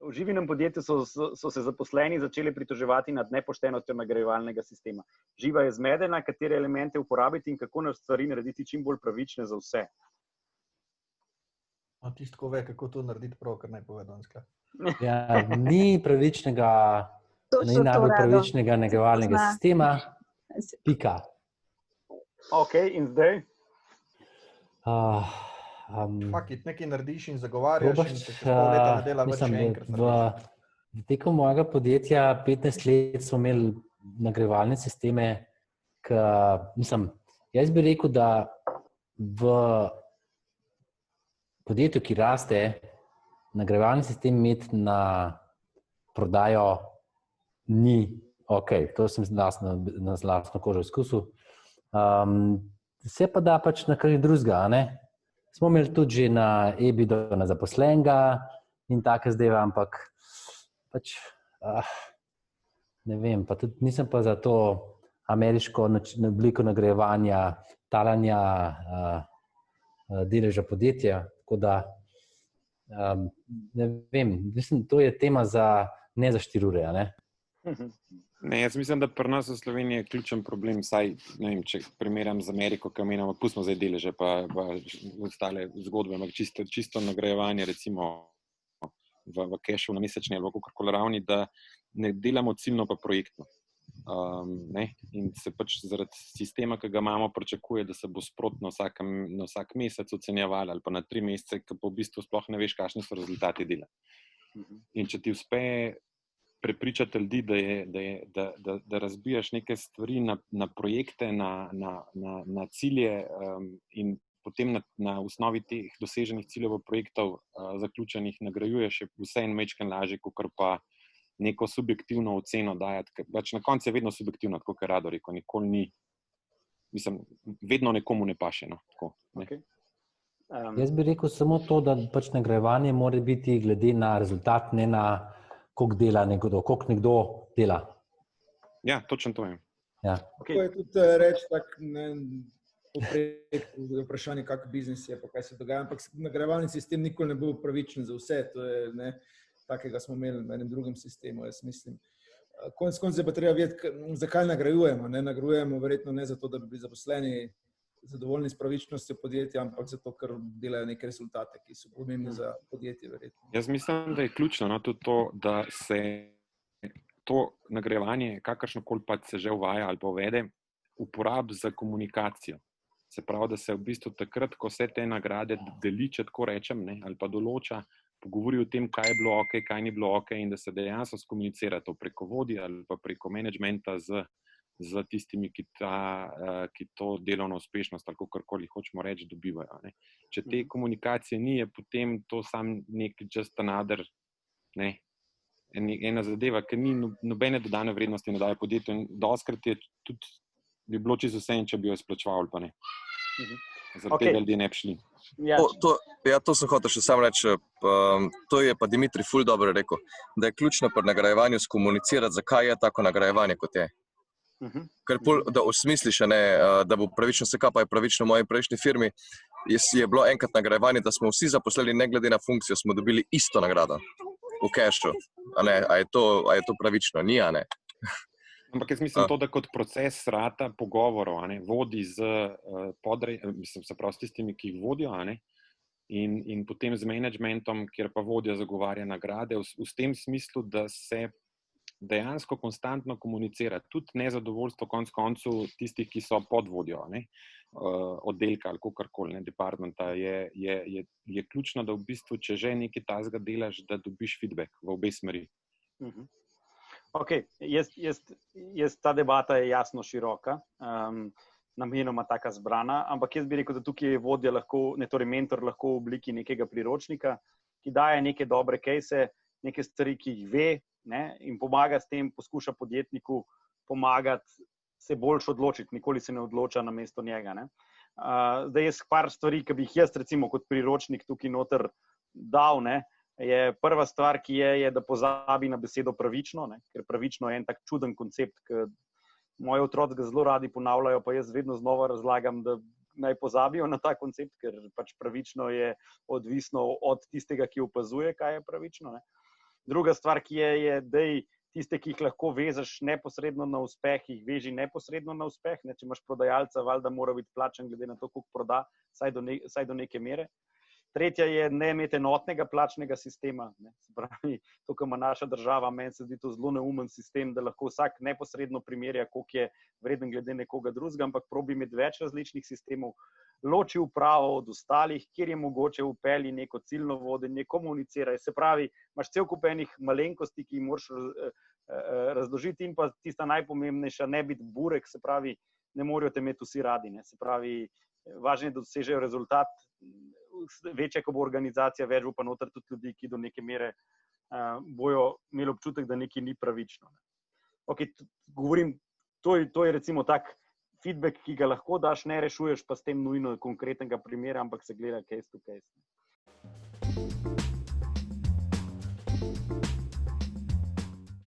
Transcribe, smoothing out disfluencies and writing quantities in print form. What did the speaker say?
V Živinem podjetju so se zaposleni začeli pritoževati nad nepoštenostjo nagrajevalnega sistema. Živa je zmedena, katere elemente uporabiti in kako nas stvari narediti čim bolj pravične za vse. Tisto, ko ve, kako to narediti prav, kar naj pove danes. Ja, ni najbolj pravičnega nagrajevalnega sistema. Pika. Ok, in zdaj? Fakit, nekaj narediš in zagovarjaš in se čez pol leta ne dela več enkrat. V teku mojega podjetja 15 let smo imeli nagrajevalne sisteme, jaz bi rekel, da v podjetju, ki raste, nagrajevalni sistem imeti na prodajo ni ok. To sem na lastno kožo izkusil. Se pa da pač na kaj drugega, ne? Smo imeli tudi že na EBITDA na zaposlenega in take zdaj, ampak pač ne vem, pa tudi nisem pa za to ameriško obliko nagrajevanja, talanja deleža podjetja, tako da ne vem, mislim, to je tema ne za 4 ure, ne? Ne, jaz mislim, da pri nas v Sloveniji je ključen problem, saj, ne vem, če primerjam z Ameriko, ki menjamo, pustimo zdaj deleže, pa ostale zgodbe, ampak čisto nagrajevanje, recimo v kešu na mesečni ali kakorkoli ravni, da ne delamo ciljno pa projektno. In se pač zaradi sistema, ki ga imamo, pričakuje, da se bo sprotno na vsak mesec ocenjevalo ali pa na 3 mesece, ki pa v bistvu sploh ne veš, kakšni so rezultati dela. In če ti uspe prepričati ljudi, da razbijaš neke stvari na projekte, na cilje in potem na osnovi teh doseženih ciljev projektov zaključenih nagrajuješ, je vse en majčkeno lažje, kakor pa neko subjektivno oceno dajati. Pač na koncu je vedno subjektivno, tako kot je Rado rekel, nikoli ni, mislim, vedno nekomu ne paše. No, tako, ne. Okay. Jaz bi rekel samo to, da pač nagrajevanje mora biti glede na rezultat, ne na koliko dela koliko nekdo dela. Ja, točno to je. Ja. Okay. To je tudi reči tak, vprašanje, kak biznis je, pa kaj se dogaja, ampak nagrajevalni sistem nikoli ne bo pravičen za vse, to je, ne, takega smo imeli v enem drugem sistemu, jaz mislim. Konec je pa treba vedeti, zakaj nagrajujemo, ne, nagrajujemo verjetno ne zato, da bi bili zaposleni zadovoljni s pravičnostjo podjetja, ampak zato, ker delajo neke rezultate, ki so pomembni za podjetje, verjetno. Jaz mislim, da je ključno tudi to, da se to nagrajevanje, kakršnokoli pa se že uvaja ali pa uvede, uporabi za komunikacijo. Se pravi, da se v bistvu takrat, ko vse te nagrade deli, če tako rečem, ne, ali pa določa, pogovori o tem, kaj je bilo ok, kaj ni bilo ok, in da se dejansko skomunicira to preko vodij ali pa preko menedžmenta z tistimi, ki to delovno uspešnost ali kakorkoli hočemo reči, dobivajo. Ne. Če te komunikacije ni, je potem to sam nek just another, ne, ena zadeva, ki ni nobene dodane vrednosti ne daje podjetju in dostikrat je tudi bi bilo čisto vse, če bi jo izplačeval, pa ne. Zaradi tega ljudje ne bi šli. To sem hotel še sam reči. To je pa Dimitrij ful dobro rekel, da je ključno pri nagrajevanju skomunicirati, zakaj je tako nagrajevanje, kot je. Ker da osmisliš, da bo pravično, vse kaj pa je pravično v moji prejšnji firmi, je bilo enkrat nagrajevanje, da smo vsi zaposleni, ne glede na funkcijo, smo dobili isto nagrado v kešu. A je to pravično? Ni, a ne? Ampak jaz mislim to, da kot proces rata pogovorov, vodi s tistimi, ki jih vodijo, in potem z menedžmentom, kjer pa vodja zagovarja nagrade, v tem smislu, da se dejansko konstantno komunicira. Tudi nezadovoljstvo konec koncev tistih, ki so pod vodjo oddelka ali kakorkoli, departmenta, je ključno, da v bistvu, če že nekaj takega delaš, da dobiš feedback v obe smeri. Ok, jaz ta debata je jasno široka, namenoma taka zbrana, ampak jaz bi rekel, da tukaj je vodja lahko, torej mentor lahko v obliki nekega priročnika, ki daje neke dobre kejse, neke stvari, ki jih ve, ne, in pomaga s tem, poskuša podjetniku pomagati se boljš odločiti, nikoli se ne odloča namesto njega. Ne. Zdaj jaz par stvari, ki bi jih jaz recimo kot priročnik tukaj noter dal, ne, je prva stvar, ki je, da pozabi na besedo pravično, ne, ker pravično je en tak čuden koncept, ki moji otroci ga zelo radi ponavljajo, pa jaz vedno znova razlagam, da naj pozabijo na ta koncept, ker pač pravično je odvisno od tistega, ki opazuje, kaj je pravično. Ne. Druga stvar, ki je, da tiste, ki jih lahko vežeš neposredno na uspeh, jih veži neposredno na uspeh. Ne? Če imaš prodajalca, valjda mora biti plačan glede na to, koliko proda, vsaj do neke mere. Tretja je ne imeti enotnega plačnega sistema. Ne? Se pravi, to, kar ima naša država, meni se zdi to zelo neumen sistem, da lahko vsak neposredno primerja, koliko je vreden glede nekoga drugega, ampak probi imeti več različnih sistemov, loči upravo od ostalih, kjer je mogoče vpelji neko ciljno vodenje, komuniciraj. Se pravi, imaš cel kup enih malenkosti, ki jih moraš razložiti in pa tista najpomembnejša, ne biti burek, se pravi, ne morajo te imeti vsi radi. Ne? Se pravi, važno je, da dosežejo rezultat, večja, ko bo organizacija, več bo pa noter tudi ljudi, ki do neke mere bojo imeli občutek, da nekaj ni pravično. Ne? Okay, govorim, to je recimo tak feedback, ki ga lahko daš, ne rešuješ pa s tem nujno konkretnega primera, ampak se gleda case to case.